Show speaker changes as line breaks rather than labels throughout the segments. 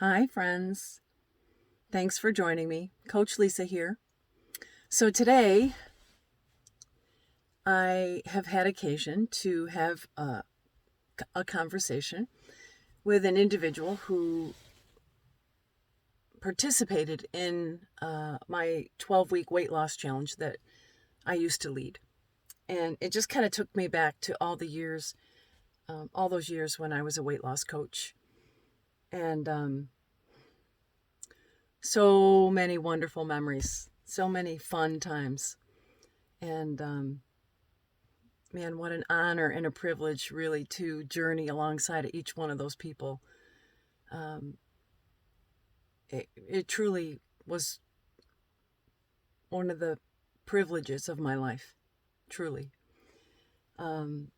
Hi, friends. Thanks for joining me. Coach Lisa here. So, today I have had occasion to have a conversation with an individual who participated in my 12-week weight loss challenge that I used to lead. And it just kind of took me back to all those years when I was a weight loss coach. And so many wonderful memories, so many fun times. And man, what an honor and a privilege, really, to journey alongside of each one of those people. Um, it truly was one of the privileges of my life, truly. Um,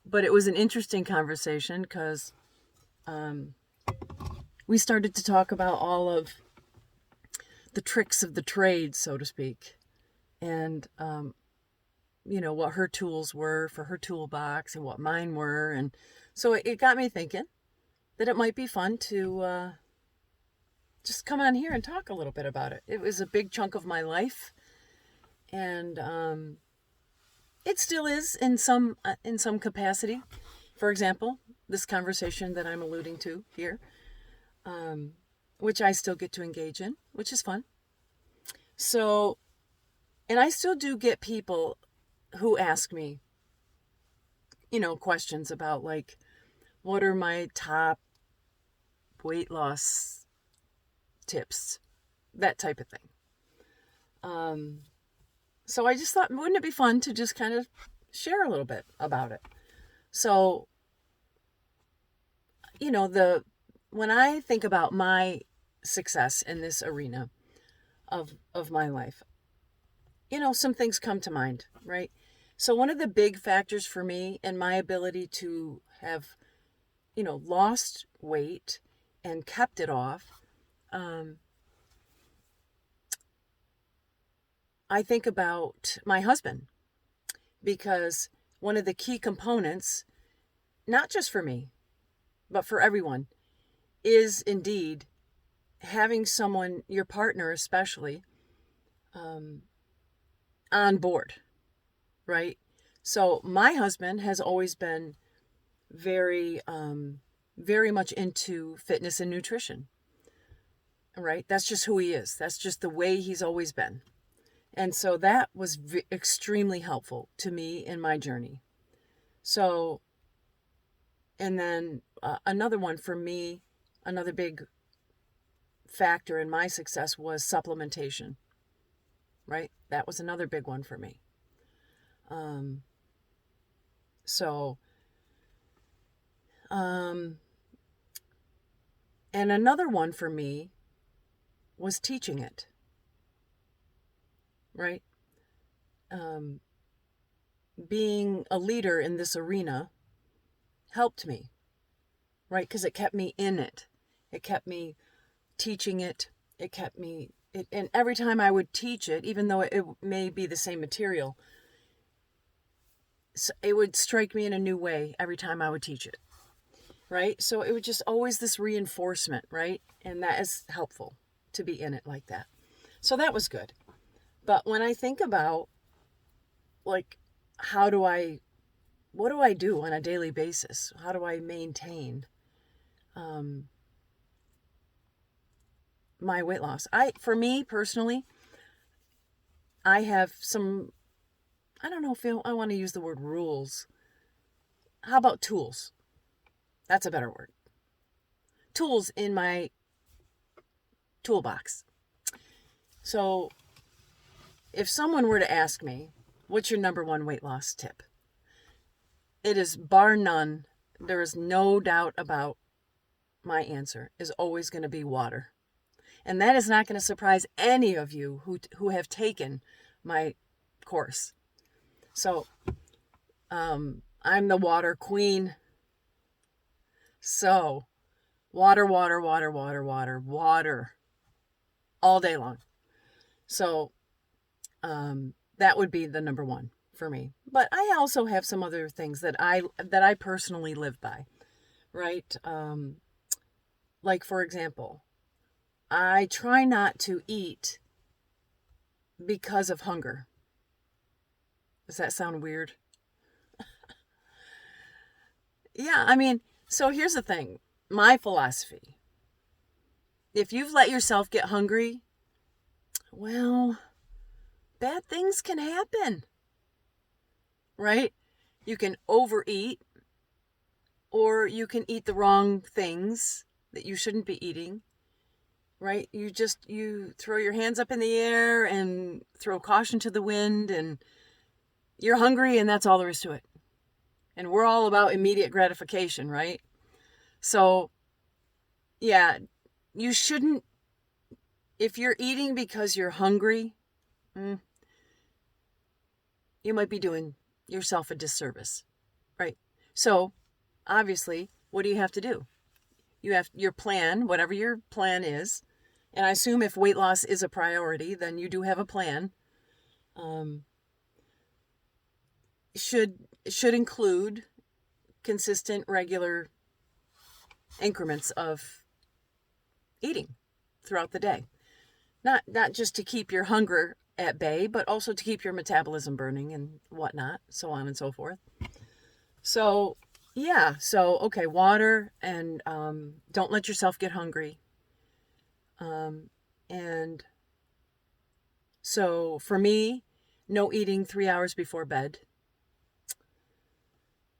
but it was an interesting conversation because we started to talk about all of the tricks of the trade, so to speak, and what her tools were for her toolbox and what mine were. And so it got me thinking that it might be fun to just come on here and talk a little bit about it. It was a big chunk of my life, and it still is in some capacity. For example, this conversation that I'm alluding to here, which I still get to engage in, which is fun. So, and I still do get people who ask me, questions about, like, what are my top weight loss tips, that type of thing. So I just thought, wouldn't it be fun to just kind of share a little bit about it? So, when I think about my success in this arena of my life, some things come to mind, right? So one of the big factors for me and my ability to have, lost weight and kept it off, I think about my husband, because one of the key components, not just for me, but for everyone, is indeed having someone, your partner especially, on board, right? So my husband has always been very, very much into fitness and nutrition, right? That's just who he is. That's just the way he's always been. And so that was extremely helpful to me in my journey. So, and then another one for me, another big factor in my success was supplementation, right? That was another big one for me. So, and another one for me was teaching it, right? Being a leader in this arena helped me, right? Because it kept me in it. It kept me teaching it. It kept me, and every time I would teach it, even though it may be the same material, it would strike me in a new way every time I would teach it, right? So it was just always this reinforcement, right? And that is helpful to be in it like that. So that was good. But when I think about, like, what do I do on a daily basis? How do I maintain my weight loss? For me personally, I have some, I don't know if I want to use the word rules. How about tools? That's a better word. Tools in my toolbox. So if someone were to ask me, what's your number one weight loss tip? It is, bar none, there is no doubt about my answer, is always going to be water. And that is not going to surprise any of you who have taken my course. So, I'm the water queen. So, water, water, water, water, water, water, all day long. So, that would be the number one for me. But I also have some other things that I personally live by, right? Like, for example, I try not to eat because of hunger. Does that sound weird? Yeah, I mean, so here's the thing. My philosophy. If you've let yourself get hungry, well, bad things can happen, right? You can overeat, or you can eat the wrong things that you shouldn't be eating, right? You throw your hands up in the air and throw caution to the wind, and you're hungry, and that's all there is to it. And we're all about immediate gratification, right? So, yeah, you shouldn't, if you're eating because you're hungry, you might be doing yourself a disservice, right? So, obviously, what do you have to do? You have your plan, whatever your plan is. And I assume if weight loss is a priority, then you do have a plan. Should include consistent, regular increments of eating throughout the day. Not just to keep your hunger at bay, but also to keep your metabolism burning and whatnot, so on and so forth. So, yeah. So, okay, water, and don't let yourself get hungry. And so for me, no eating 3 hours before bed.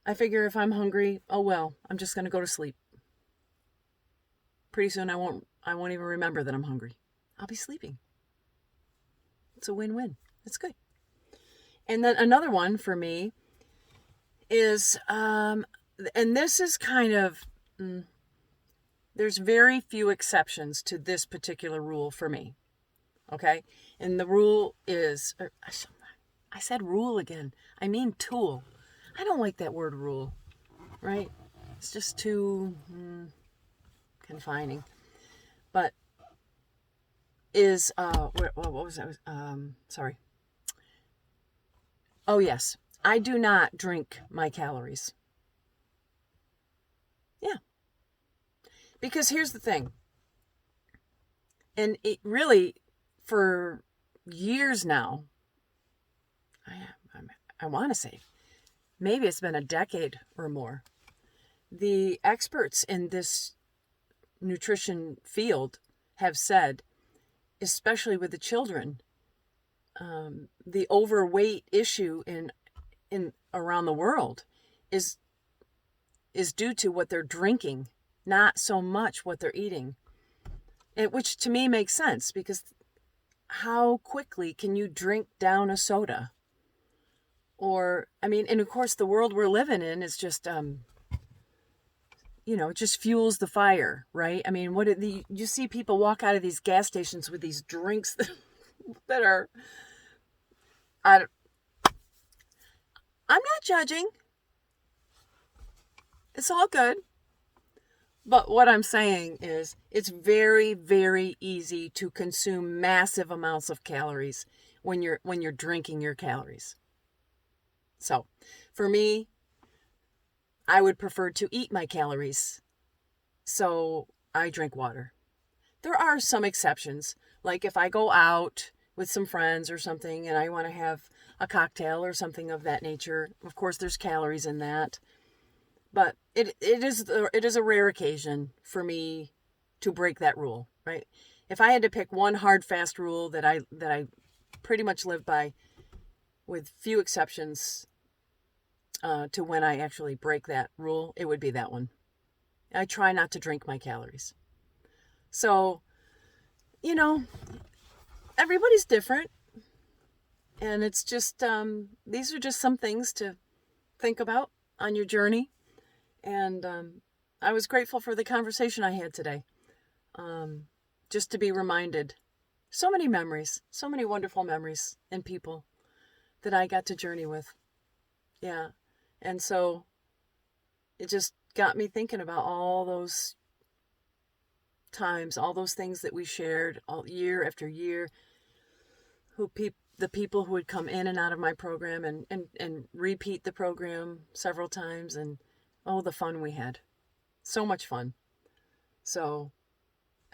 I figure if I'm hungry, oh well, I'm just going to go to sleep. Pretty soon I won't even remember that I'm hungry. I'll be sleeping. It's a win-win. It's good. And then another one for me is, and this is kind of, there's very few exceptions to this particular rule for me. Okay? And the rule is, I said rule again. I mean tool. I don't like that word rule, right? It's just too confining. But is, what was that? Sorry. Oh, yes. I do not drink my calories. Yeah. Because here's the thing. And it really, for years now, I want to say, maybe it's been a decade or more, the experts in this nutrition field have said, especially with the children, the overweight issue in around the world is due to what they're drinking, not so much what they're eating. And which to me makes sense, because how quickly can you drink down a soda? Or, I mean, and of course the world we're living in is just, it just fuels the fire, right? I mean, you see people walk out of these gas stations with these drinks that are, I'm not judging. It's all good. But what I'm saying is it's very, very easy to consume massive amounts of calories when you're drinking your calories. So, for me, I would prefer to eat my calories. So, I drink water. There are some exceptions, like if I go out with some friends or something and I want to have a cocktail or something of that nature. Of course, there's calories in that. But it is a rare occasion for me to break that rule, right? If I had to pick one hard, fast rule that I pretty much live by, with few exceptions to when I actually break that rule, it would be that one. I try not to drink my calories. So, everybody's different. And it's just, these are just some things to think about on your journey. And I was grateful for the conversation I had today. Just to be reminded. So many memories, so many wonderful memories and people that I got to journey with. Yeah. And so it just got me thinking about all those times, all those things that we shared all year after year, the people who would come in and out of my program and repeat the program several times, and oh, the fun we had. So much fun. So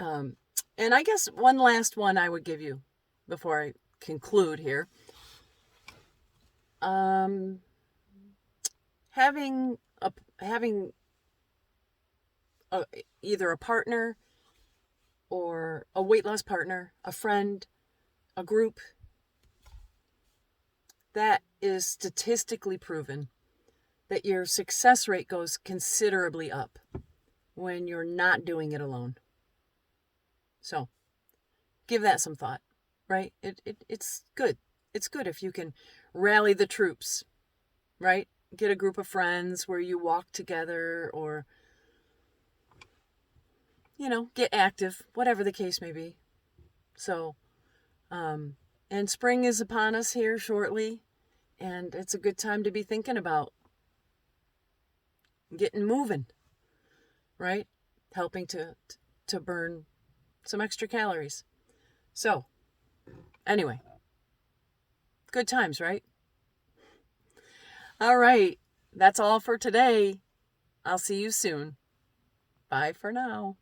And I guess one last one I would give you before I conclude here. Having either a partner or a weight loss partner, a friend, a group, that is statistically proven that your success rate goes considerably up when you're not doing it alone. So give that some thought, right? It's good. It's good if you can rally the troops, right? Get a group of friends where you walk together, or, get active, whatever the case may be. So, and spring is upon us here shortly, and it's a good time to be thinking about getting moving, right? Helping to burn some extra calories. So, anyway, good times, right? All right, that's all for today. I'll see you soon. Bye for now.